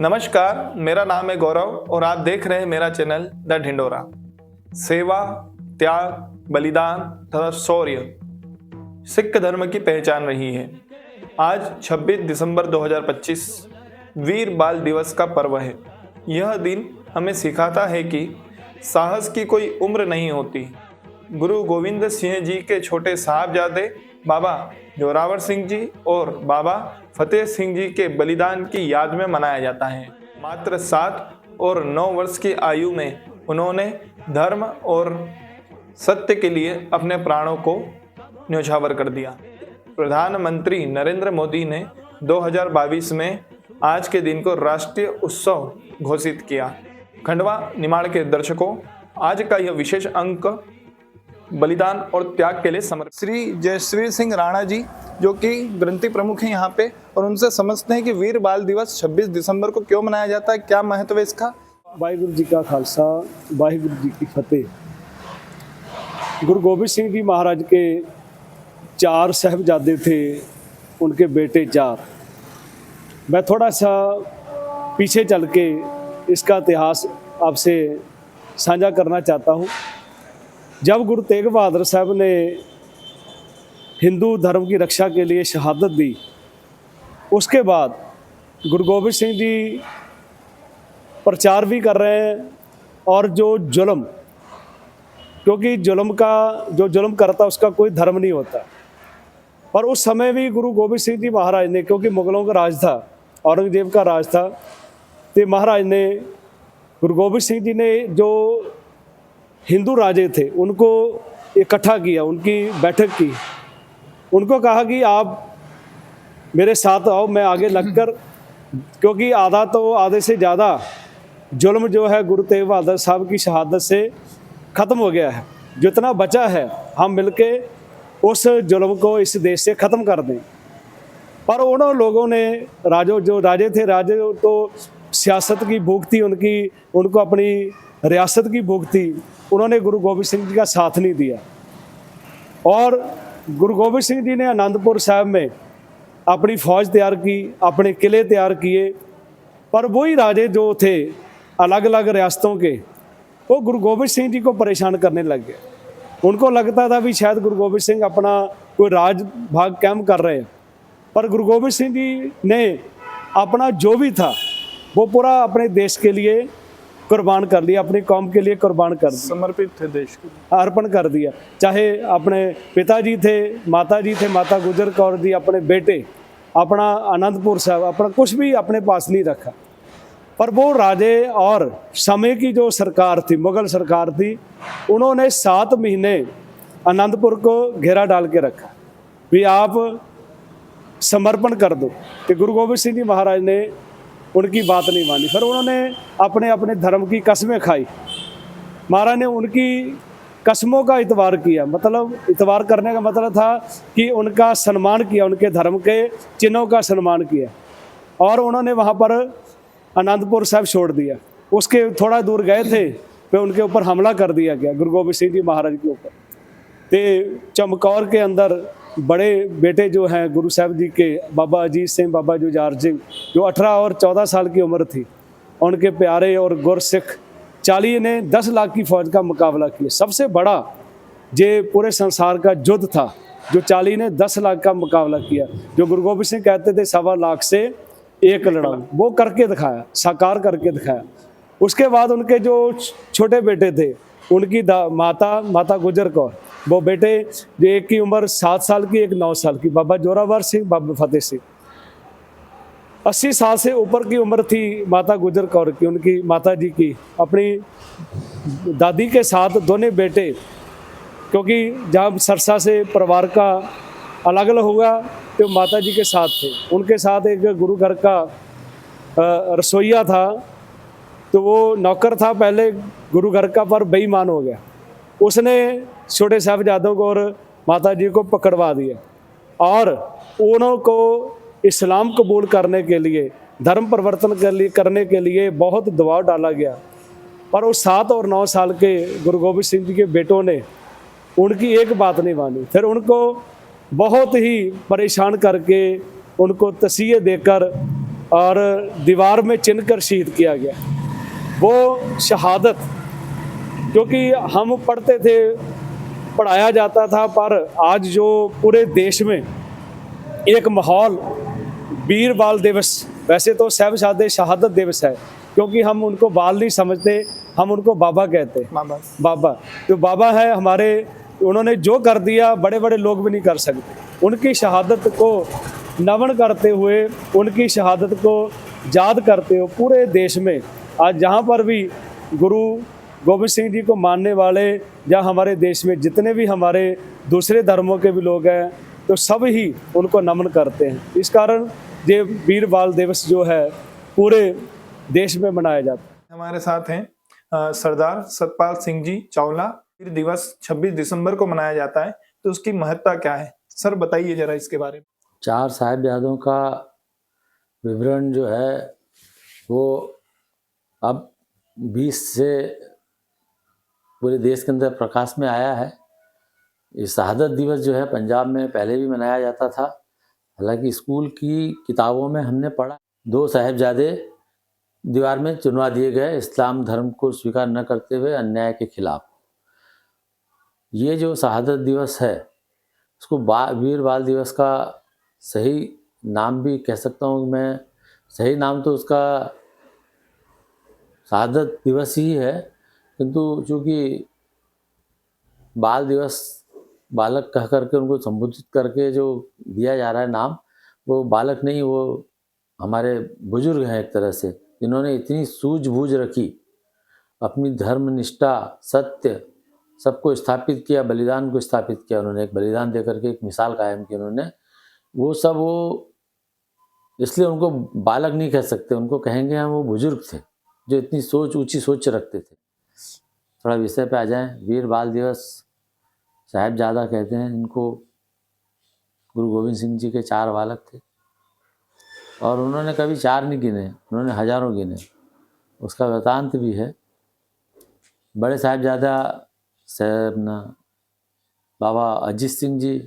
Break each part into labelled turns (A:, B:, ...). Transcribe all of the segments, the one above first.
A: नमस्कार, मेरा नाम है गौरव और आप देख रहे हैं मेरा चैनल द ढिंडोरा। सेवा, त्याग, बलिदान तथा शौर्य सिख धर्म की पहचान रही है। आज 26 दिसंबर 2025 वीर बाल दिवस का पर्व है। यह दिन हमें सिखाता है कि साहस की कोई उम्र नहीं होती। गुरु गोविंद सिंह जी के छोटे साहबजादे बाबा जोरावर सिंह जी और बाबा फतेह सिंह जी के बलिदान की याद में मनाया जाता है। मात्र 7 और 9 वर्ष की आयु में उन्होंने धर्म और सत्य के लिए अपने प्राणों को न्यौछावर कर दिया। प्रधानमंत्री नरेंद्र मोदी ने 2022 में आज के दिन को राष्ट्रीय उत्सव घोषित किया। खंडवा निमाड़ के दर्शकों, आज का यह विशेष अंक बलिदान और त्याग के लिए समर्पित। श्री जयश्री सिंह राणा जी, जो कि ग्रंथी प्रमुख हैं यहाँ पे, और उनसे समझते हैं कि वीर बाल दिवस 26 दिसंबर को क्यों मनाया जाता है, क्या महत्व है इसका।
B: वाहिगुरु जी का खालसा, वाहिगुरु जी की फतेह। गुरु गोबिंद सिंह जी महाराज के 4 साहिबजादे थे, उनके बेटे 4। मैं थोड़ा सा पीछे चल के इसका इतिहास आपसे साझा करना चाहता हूँ। जब गुरु तेग बहादुर साहब ने हिंदू धर्म की रक्षा के लिए शहादत दी, उसके बाद गुरु गोबिंद सिंह जी प्रचार भी कर रहे हैं। और जो जुल्म, क्योंकि जो जुल्म करता उसका कोई धर्म नहीं होता, पर उस समय भी गुरु गोबिंद सिंह जी महाराज ने, क्योंकि मुगलों का राज था, औरंगजेब का राज था, तो महाराज ने, गुरु गोबिंद सिंह जी ने जो हिंदू राजे थे उनको इकट्ठा किया, उनकी बैठक की, उनको कहा कि आप मेरे साथ आओ, मैं आगे लगकर, क्योंकि आधे से ज़्यादा जुल्म जो है गुरु तेग बहादुर साहब की शहादत से ख़त्म हो गया है। जितना बचा है हम मिलके उस जुल्म को इस देश से ख़त्म कर दें। पर उन लोगों ने, जो राजे तो सियासत की भूख थी उनको अपनी रियासत की भूख थी, उन्होंने गुरु गोबिंद सिंह जी का साथ नहीं दिया। और गुरु गोबिंद सिंह जी ने आनंदपुर साहब में अपनी फ़ौज तैयार की, अपने किले तैयार किए, पर वही राजे जो थे अलग अलग रियासतों के, वो गुरु गोबिंद सिंह जी को परेशान करने लग गए। उनको लगता था भी शायद गुरु गोबिंद सिंह अपना कोई राज भाग कायम कर रहे हैं, पर गुरु गोबिंद सिंह जी ने अपना जो भी था वो पूरा अपने देश के लिए कुर्बान कर लिया, अपनी कौम के लिए कुर्बान कर दिया,
A: समर्पित थे, देश को
B: अर्पण कर दिया। चाहे अपने पिताजी थे, माता गुजर कौर जी, अपने बेटे, अपना आनंदपुर साहब, अपना कुछ भी अपने पास नहीं रखा। पर वो राजे और समय की जो सरकार थी, मुगल सरकार थी, उन्होंने 7 महीने आनंदपुर को घेरा डाल के रखा भी आप समर्पण कर दो। कि गुरु गोबिंद सिंह जी महाराज ने उनकी बात नहीं मानी, फिर उन्होंने अपने धर्म की कसमें खाई। महाराज ने उनकी कसमों का इतबार किया, मतलब इतबार करने का मतलब था कि उनका सम्मान किया, उनके धर्म के चिन्हों का सम्मान किया, और उन्होंने वहाँ पर आनंदपुर साहब छोड़ दिया। उसके थोड़ा दूर गए थे, फिर उनके ऊपर हमला कर दिया गया गुरु गोबिंद सिंह जी महाराज के ऊपर। तो चमकौर के अंदर बड़े बेटे जो हैं गुरु साहब जी के, बाबा अजीत सिंह, बाबा जुझार सिंह, जो 18 और 14 साल की उम्र थी, उनके प्यारे और गुरसिख 40 ने 10 लाख की फ़ौज का मुकाबला किया। सबसे बड़ा जे पूरे संसार का युद्ध था, जो 40 ने 10 लाख का मुकाबला किया। जो गुरु गोबिंद सिंह कहते थे 1.25 लाख से एक लड़ाऊं, वो करके दिखाया, साकार करके दिखाया। उसके बाद उनके जो छोटे बेटे थे, उनकी माता गुजर कौर, वो बेटे, जो एक की उम्र 7 साल की, एक 9 साल की, बाबा जोरावर सिंह, बाबा फतेह सिंह। 80 साल से ऊपर की उम्र थी माता गुजर कौर की, उनकी माता जी की, अपनी दादी के साथ दोनों बेटे, क्योंकि जब सरसा से परिवार का अलग अलग हुआ तो माता जी के साथ थे। उनके साथ एक गुरु घर का रसोइया था, तो वो नौकर था पहले गुरु घर का, पर बेईमान हो गया। उसने छोटे साहिबजादों को और माता जी को पकड़वा दिया, और उन्हों को इस्लाम कबूल करने के लिए, धर्म परिवर्तन करने के लिए बहुत दबाव डाला गया। पर उस 7 और 9 साल के गुरु गोबिंद सिंह जी के बेटों ने उनकी एक बात नहीं मानी। फिर उनको बहुत ही परेशान करके, उनको तसीहे देकर और दीवार में चिन्ह कर शहीद किया गया। वो शहादत, क्योंकि हम पढ़ते थे, पढ़ाया जाता था, पर आज जो पूरे देश में एक माहौल, वीर बाल दिवस, वैसे तो साहिबजादे शहादत दिवस है, क्योंकि हम उनको बाल नहीं समझते, हम उनको बाबा कहते हैं। बाबा तो बाबा है हमारे, उन्होंने जो कर दिया बड़े बड़े लोग भी नहीं कर सकते। उनकी शहादत को नमन करते हुए, उनकी शहादत को याद करते हुए पूरे देश में आज जहाँ पर भी गुरु गोविंद सिंह जी को मानने वाले या हमारे देश में जितने भी हमारे दूसरे धर्मों के भी लोग हैं, तो सब ही उनको नमन करते हैं। इस कारण ये वीर बाल दिवस जो है पूरे देश में मनाया जाता है।
A: हमारे साथ हैं सरदार सतपाल सिंह जी चावला। वीर दिवस 26 दिसंबर को मनाया जाता है, तो उसकी महत्ता क्या है? सर बताइए जरा इसके बारे में।
C: 4 साहिबजादों का विवरण जो है वो अब 20 से पूरे देश के अंदर प्रकाश में आया है। ये शहादत दिवस जो है पंजाब में पहले भी मनाया जाता था, हालांकि स्कूल की किताबों में हमने पढ़ा 2 साहिबजादे दीवार में चुनवा दिए गए इस्लाम धर्म को स्वीकार न करते हुए अन्याय के खिलाफ। ये जो शहादत दिवस है उसको वीर बाल दिवस का सही नाम भी कह सकता हूँ मैं। सही नाम तो उसका शहादत दिवस ही है, किंतु चूँकि बाल दिवस बालक कह करके उनको संबोधित करके जो दिया जा रहा है नाम, वो बालक नहीं, वो हमारे बुजुर्ग हैं एक तरह से, जिन्होंने इतनी सूझबूझ रखी, अपनी धर्मनिष्ठा, सत्य सबको स्थापित किया, बलिदान को स्थापित किया। उन्होंने एक बलिदान देकर के एक मिसाल कायम की उन्होंने। वो सब वो इसलिए उनको बालक नहीं कह सकते, उनको कहेंगे हम वो बुजुर्ग थे जो इतनी सोच, ऊंची सोच रखते थे। थोड़ा विषय पे आ जाएं। वीर बाल दिवस साहिबजादा कहते हैं इनको। गुरु गोविंद सिंह जी के 4 बालक थे और उन्होंने कभी 4 नहीं गिने, उन्होंने हजारों गिने। उसका वृतांत भी है। बड़े साहिबजादा अपना बाबा अजीत सिंह जी,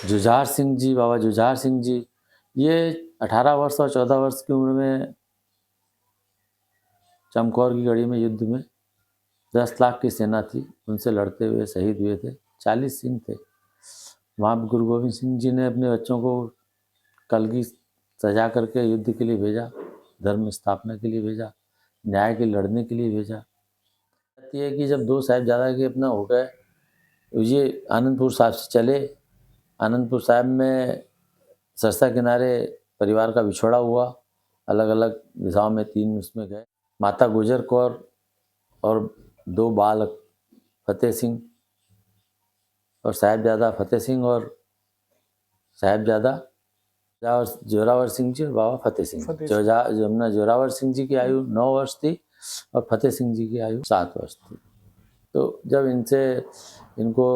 C: जुझार सिंह जी, बाबा जुझार सिंह जी, ये 18 वर्ष और 14 वर्ष की उम्र में चमकौर की गढ़ी में युद्ध में 10 लाख की सेना थी, उनसे लड़ते हुए शहीद हुए थे। 40 सिंह थे। वहाँ गुरु गोविंद सिंह जी ने अपने बच्चों को कलगी सजा करके युद्ध के लिए भेजा, धर्म स्थापना के लिए भेजा, न्याय के लड़ने के लिए भेजा। ये है कि जब 2 साहिबजादा के अपना हो गए, ये आनंदपुर साहिब से चले। आनंदपुर साहिब में सरसा किनारे परिवार का बिछोड़ा हुआ, अलग अलग दिशाओं में 3 उसमें गए। माता गुजर कौर और 2 बालक फतेह सिंह और साहिबजादा फतेह सिंह और साहिबजादा जोरावर सिंह जी और बाबा फतेह सिंह। जमुना जोरावर सिंह जी की आयु 9 वर्ष थी और फतेह सिंह जी की आयु 7 वर्ष थी। तो जब इनको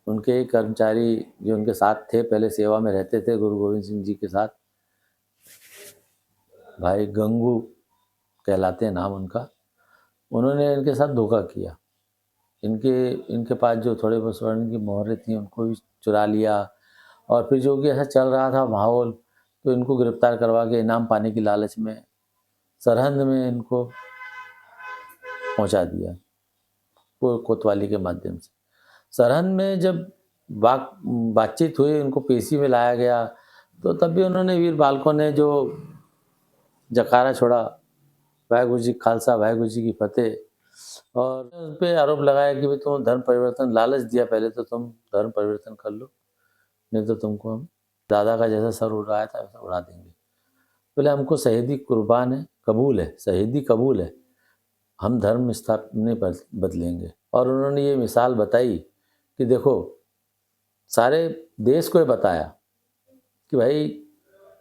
C: उनके कर्मचारी जो उनके साथ थे, पहले सेवा में रहते थे गुरु गोविंद सिंह जी के साथ, भाई गंगू कहलाते हैं नाम उनका, उन्होंने इनके साथ धोखा किया। इनके पास जो थोड़े बहुत स्वर्ण की मोहरें थी उनको भी चुरा लिया, और फिर जो कि ऐसा चल रहा था माहौल, तो इनको गिरफ्तार करवा के इनाम पाने की लालच में सरहंद में इनको पहुंचा दिया कोतवाली के माध्यम से। सरहंद में जब बातचीत हुई, उनको पेशी में लाया गया, तो तब भी उन्होंने वीर बालकों ने जो जकारा छोड़ा, वाहेगुरु जी खालसा वाहेगुरु जी की फतेह, और उन पर आरोप लगाया कि भाई तुम धर्म परिवर्तन, लालच दिया पहले तो तुम धर्म परिवर्तन कर लो, नहीं तो तुमको हम दादा का जैसा सर उड़ाया था वैसा उड़ा देंगे। बोले हमको शहीदी कुर्बान है, कबूल है, शहीदी कबूल है, हम धर्म स्थापना नहीं बदलेंगे। और उन्होंने ये मिसाल बताई कि देखो, सारे देश को ये बताया कि भाई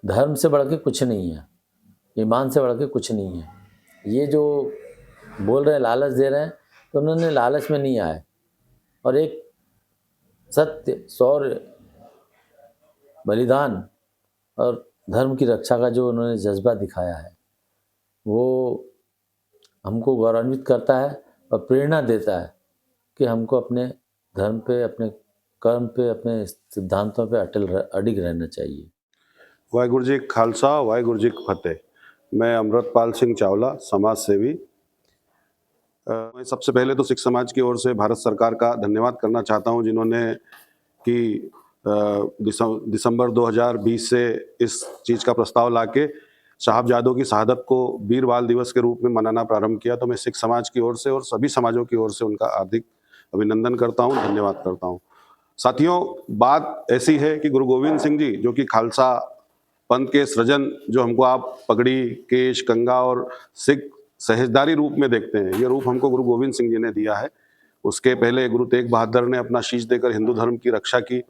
C: धर्म से बढ़ के कुछ नहीं है, ईमान से बढ़ के कुछ नहीं है। ये जो बोल रहे हैं लालच दे रहे हैं, तो उन्होंने लालच में नहीं आए और एक सत्य, शौर्य, बलिदान और धर्म की रक्षा का जो उन्होंने जज्बा दिखाया है, वो हमको गौरवान्वित करता है और प्रेरणा देता है कि हमको अपने धर्म पे, अपने कर्म पे, अपने सिद्धांतों पे अडिग रहना चाहिए।
D: वाहिगुरु जी का खालसा वाहिगुरु जी की फतेह। मैं अमृतपाल सिंह चावला, समाज सेवी। मैं सबसे पहले तो सिख समाज की ओर से भारत सरकार का धन्यवाद करना चाहता हूं, जिन्होंने कि दिसंबर 2020 से इस चीज़ का प्रस्ताव लाके साहबजादों की शहादत को वीर बाल दिवस के रूप में मनाना प्रारंभ किया। तो मैं सिख समाज की ओर से और सभी समाजों की ओर से उनका हार्दिक अभिनंदन करता हूं, धन्यवाद करता हूं। साथियों, बात ऐसी है कि गुरु गोविंद सिंह जी, जो कि खालसा पंथ के सृजन, जो हमको आप पगड़ी, केश, कंगा और सिख सहजदारी रूप में देखते हैं, ये रूप हमको गुरु गोविंद सिंह जी ने दिया है। उसके पहले गुरु तेग बहादुर ने अपना शीश देकर हिंदू धर्म की रक्षा की।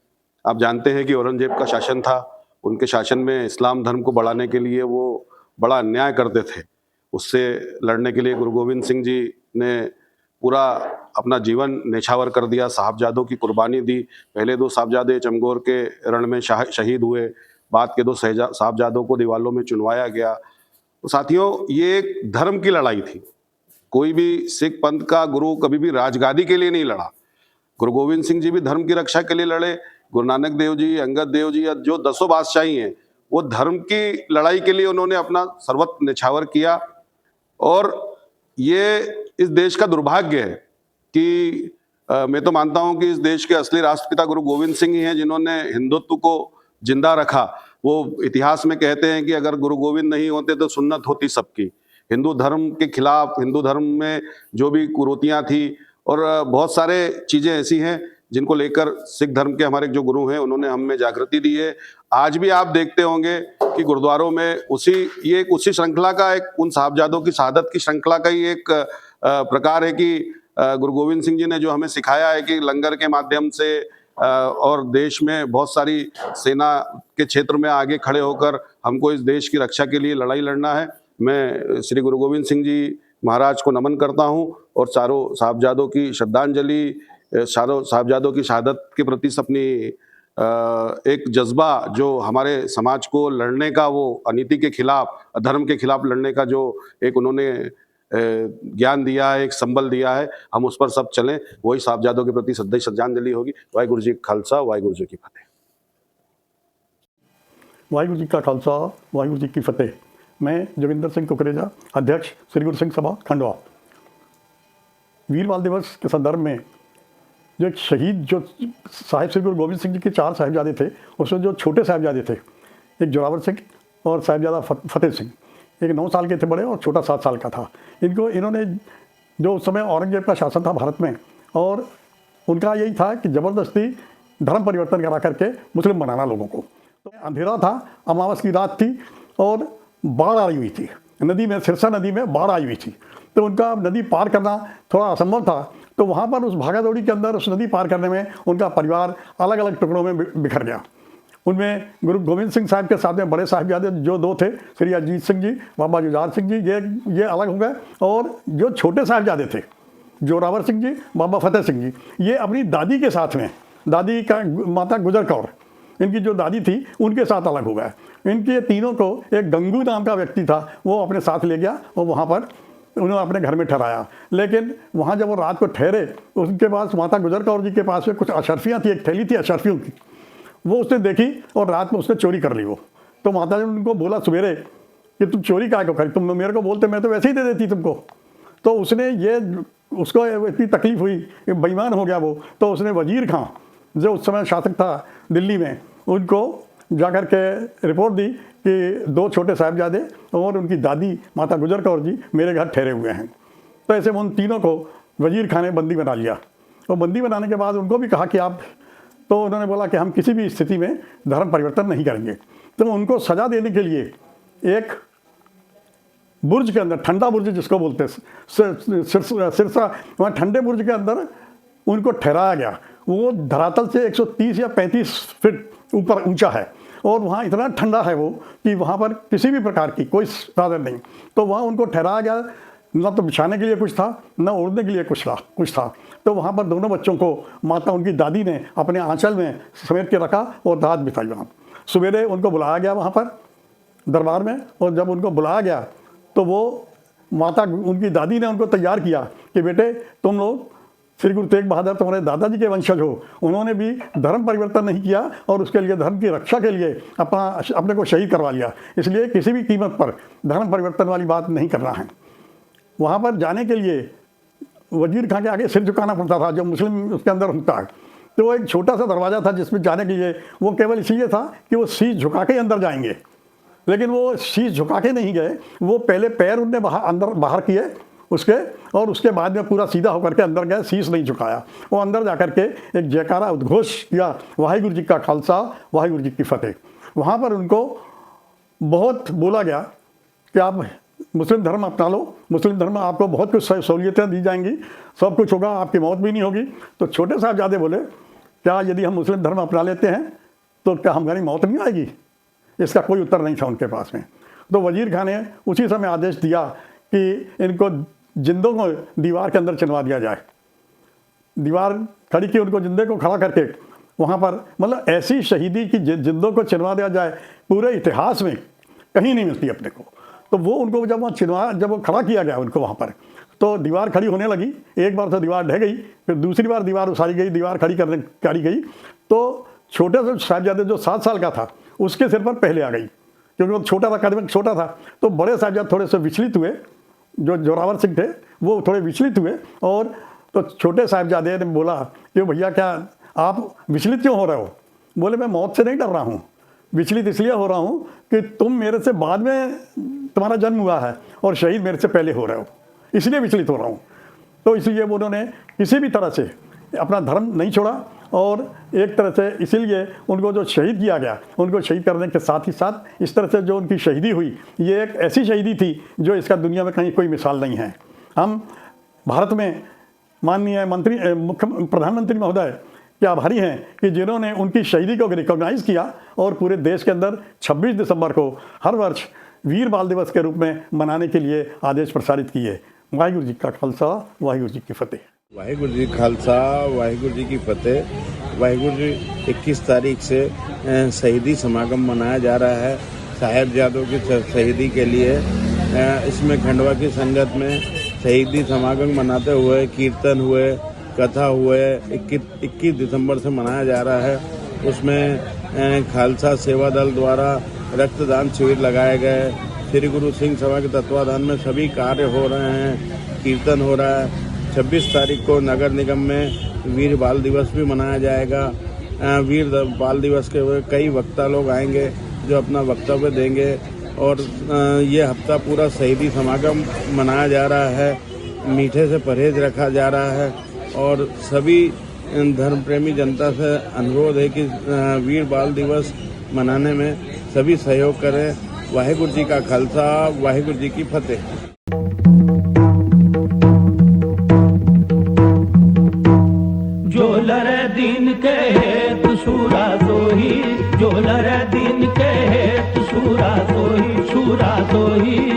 D: आप जानते हैं कि औरंगजेब का शासन था, उनके शासन में इस्लाम धर्म को बढ़ाने के लिए वो बड़ा अन्याय करते थे। उससे लड़ने के लिए गुरु गोविंद सिंह जी ने पूरा अपना जीवन न्यौछावर कर दिया, साहबजादों की कुर्बानी दी। पहले 2 साहबजादे चमगौर के रण में शहीद हुए, बाद के 2 साहबजादों को दीवालों में चुनवाया गया। तो साथियों, ये एक धर्म की लड़ाई थी। कोई भी सिख पंथ का गुरु कभी भी राजगादी के लिए नहीं लड़ा। गुरु गोविंद सिंह जी भी धर्म की रक्षा के लिए लड़े। गुरु नानक देव जी, अंगद देव जी, या जो 10 बादशाही हैं, वो धर्म की लड़ाई के लिए उन्होंने अपना सर्वत्र न्यौछावर किया। और ये इस देश का दुर्भाग्य है कि मैं तो मानता हूं कि इस देश के असली राष्ट्रपिता गुरु गोविंद सिंह ही हैं, जिन्होंने हिंदुत्व को जिंदा रखा। वो इतिहास में कहते हैं कि अगर गुरु गोविंद नहीं होते तो सुन्नत होती सबकी। हिंदू धर्म के खिलाफ, हिंदू धर्म में जो भी कुरीतियां थी और बहुत सारे चीजें ऐसी हैं जिनको लेकर सिख धर्म के हमारे जो गुरु हैं, उन्होंने हम में जागृति दी है। आज भी आप देखते होंगे कि गुरुद्वारों में उसी श्रृंखला का एक, उन साहबजादों की शहादत की श्रृंखला का ही एक प्रकार है कि गुरु गोविंद सिंह जी ने जो हमें सिखाया है कि लंगर के माध्यम से और देश में बहुत सारी सेना के क्षेत्र में आगे खड़े होकर हमको इस देश की रक्षा के लिए लड़ाई लड़ना है। मैं श्री गुरु गोविंद सिंह जी महाराज को नमन करता हूं और चारों साहबजादों की श्रद्धांजलि, चारों साहबजादों की शहादत के प्रति अपनी एक जज्बा, जो हमारे समाज को लड़ने का, वो अनीति के खिलाफ, अधर्म के खिलाफ लड़ने का जो एक उन्होंने ज्ञान दिया है, एक संबल दिया है, हम उस पर सब चलें। वही साहबजादों के प्रति श्रद्धांजलि होगी। वाहिगुरु जी का खालसा वाहिगुरु जी की फतेह।
E: वाहिगुरु जी का खालसा वाहिगुरु जी की फतेह। मैं जोगिंदर सिंह कुकरेजा, अध्यक्ष श्री गुरु सिंह सभा खंडवा। वीर बाल दिवस के संदर्भ में जो एक शहीद, जो साहिब श्री गुरु गोविंद सिंह जी के 4 साहिबजादे थे, उसमें जो छोटे साहिबजादे थे, एक जोरावर सिंह और साहिबजादा फतेह सिंह, एक 9 साल के थे बड़े और छोटा 7 साल का था। इन्होंने जो उस समय औरंगजेब का शासन था भारत में, और उनका यही था कि ज़बरदस्ती धर्म परिवर्तन करा करके मुस्लिम बनाना लोगों को। तो अंधेरा था, अमावस की रात थी और बाढ़ आई हुई थी नदी में, सिरसा नदी में बाढ़ आई हुई थी। तो उनका नदी पार करना थोड़ा असंभव था। तो वहाँ पर उस भागादौड़ी के अंदर उस नदी पार करने में उनका परिवार अलग अलग टुकड़ों में बिखर गया। उनमें गुरु गोविंद सिंह साहब के साथ में बड़े साहिबजादे जो 2 थे, श्री अजीत सिंह जी, बाबा जुझार सिंह जी, ये अलग हो गए। और जो छोटे साहिबजादे थे, जोरावर सिंह जी, बाबा फतेह सिंह जी, ये अपनी दादी के साथ में, दादी का माता गुजर कौर, इनकी जो दादी थी, उनके साथ अलग हो गए। इनके तीनों को एक गंगू नाम का व्यक्ति था, वो अपने साथ ले गया और वहाँ पर उन्होंने अपने घर में ठहराया। लेकिन वहाँ जब वो रात को ठहरे, उनके पास माता गुजर कौर जी के पास में कुछ अशर्फियाँ थी, एक थैली थी अशर्फियों की, वो उसने देखी और रात में उसने चोरी कर ली वो। तो माता जी ने उनको बोला सवेरे कि तुम चोरी काहे को करी, तुम मेरे को बोलते, मैं तो वैसे ही दे देती तुमको। तो उसने उसको इतनी तकलीफ हुई, बेईमान हो गया वो। तो उसने वजीर खां, जो उस समय शासक था दिल्ली में, उनको जाकर के रिपोर्ट दी कि 2 छोटे साहिबजादे और उनकी दादी माता गुजर कौर जी मेरे घर ठहरे हुए हैं। तो ऐसे उन तीनों को वजीर खां ने बंदी बना लिया। और बंदी बनाने के बाद उनको भी कहा कि आप, तो उन्होंने बोला कि हम किसी भी स्थिति में धर्म परिवर्तन नहीं करेंगे। तो उनको सजा देने के लिए एक बुर्ज के अंदर, ठंडा बुर्ज जिसको बोलते हैं, सिरसा, वहाँ ठंडे बुर्ज के अंदर उनको ठहराया गया। वो धरातल से 130 या 35 फीट ऊपर ऊंचा है और वहाँ इतना ठंडा है वो कि वहाँ पर किसी भी प्रकार की कोई साधन नहीं। तो वहाँ उनको ठहराया गया, न तो बिछाने के लिए कुछ था, न ओढ़ने के लिए कुछ था। तो वहाँ पर दोनों बच्चों को माता, उनकी दादी ने अपने आंचल में समेट के रखा और रात बिताई वहाँ। सवेरे उनको बुलाया गया वहाँ पर दरबार में, और जब उनको बुलाया गया तो वो माता, उनकी दादी ने उनको तैयार किया कि बेटे तुम लोग श्री गुरु तेग बहादुर तुम्हारे दादाजी के वंशज हो, उन्होंने भी धर्म परिवर्तन नहीं किया और उसके लिए धर्म की रक्षा के लिए अपने को शहीद करवा लिया। इसलिए किसी भी कीमत पर धर्म परिवर्तन वाली बात नहीं करना है। वहाँ पर जाने के लिए वजीर खां के आगे सिर झुकाना पड़ता था, जो मुस्लिम उसके अंदर होता है। तो वो एक छोटा सा दरवाज़ा था जिसमें जाने के लिए वो केवल इसलिए था कि वो शीश झुका के अंदर जाएंगे, लेकिन वो शीश झुका के नहीं गए। वो पहले पैर उनने बाहर किए उसके, और उसके बाद में पूरा सीधा होकर के अंदर गए, शीश नहीं झुकाया। वो अंदर जाकर के एक जयकारा उद्घोष किया, वाहिगुरु जी का खालसा वाहिगुरु जी की फतेह। वहाँ पर उनको बहुत बोला गया कि आप मुस्लिम धर्म अपना लो, मुस्लिम धर्म में आपको बहुत कुछ सहूलियतें दी जाएंगी, सब कुछ होगा, आपकी मौत भी नहीं होगी। तो छोटे साहबजादे बोले, क्या यदि हम मुस्लिम धर्म अपना लेते हैं तो क्या हमारी मौत नहीं आएगी? इसका कोई उत्तर नहीं था उनके पास में। तो वजीर खान ने उसी समय आदेश दिया कि इनको जिंदों को दीवार के अंदर चिनवा दिया जाए। दीवार खड़ी की, उनको जिंदे को खड़ा करके वहाँ पर, मतलब ऐसी शहीदी की जिंदों को चिनवा दिया जाए पूरे इतिहास में कहीं नहीं मिलती अपने को। तो वो उनको जब वो खड़ा किया गया उनको वहाँ पर, तो दीवार खड़ी होने लगी। एक बार तो दीवार ढह गई, फिर दूसरी बार दीवार उसारी गई, दीवार खड़ी गई। तो छोटे से साहिबजादे जो 7 साल का था उसके सिर पर पहले आ गई, क्योंकि वो छोटा था, कदम छोटा था। तो बड़े साहिबजादे थोड़े से विचलित हुए, जो जोरावर सिंह थे वो थोड़े विचलित हुए। और तो छोटे साहिबजादे ने बोला कि भैया क्या आप विचलित क्यों हो रहे हो? बोले मैं मौत से नहीं डर रहा हूँ, विचलित इसलिए हो रहा हूँ कि तुम मेरे से बाद में तुम्हारा जन्म हुआ है और शहीद मेरे से पहले हो रहे हो, इसलिए विचलित हो रहा हूँ। तो इसलिए उन्होंने किसी भी तरह से अपना धर्म नहीं छोड़ा, और एक तरह से इसीलिए उनको जो शहीद किया गया, उनको शहीद करने के साथ ही साथ इस तरह से जो उनकी शहीदी हुई, ये एक ऐसी शहीदी थी जो इसका दुनिया में कहीं कोई मिसाल नहीं है। हम भारत में माननीय प्रधानमंत्री महोदय के आभारी हैं कि जिन्होंने उनकी शहीदी को रिकॉग्नाइज़ किया और पूरे देश के अंदर 26 दिसंबर को हर वर्ष वीर बाल दिवस के रूप में मनाने के लिए आदेश प्रसारित किए। वाहिगुरु जी का खालसा वाहिगुरु जी की फतेह।
F: वाहिगुरु जी खालसा वाहिगुरु जी की फतेह। वाहिगुरु जी 21 तारीख से शहीदी समागम मनाया जा रहा है साहिबजादों की शहीदी के लिए। इसमें खंडवा की संगत में शहीदी समागम मनाते हुए कीर्तन हुए, कथा हुए, 21 दिसंबर से मनाया जा रहा है। उसमें खालसा सेवा दल द्वारा रक्तदान शिविर लगाए गए, श्री गुरु सिंह सभा के तत्वाधान में सभी कार्य हो रहे हैं, कीर्तन हो रहा है। 26 तारीख को नगर निगम में वीर बाल दिवस भी मनाया जाएगा। वीर बाल दिवस के कई वक्ता लोग आएंगे जो अपना वक्तव्य देंगे, और ये हफ्ता पूरा शहीदी समागम मनाया जा रहा है। मीठे से परहेज रखा जा रहा है, और सभी धर्म प्रेमी जनता से अनुरोध है कि वीर बाल दिवस मनाने में सभी सहयोग करें। वाहिगुरु जी का खालसा वाहिगुरु जी की फतेह।
G: जो लरे दिन कहे तुसूरा सोही, जो लरे दिन कहे तुसूरा सोही, सूरा सोही।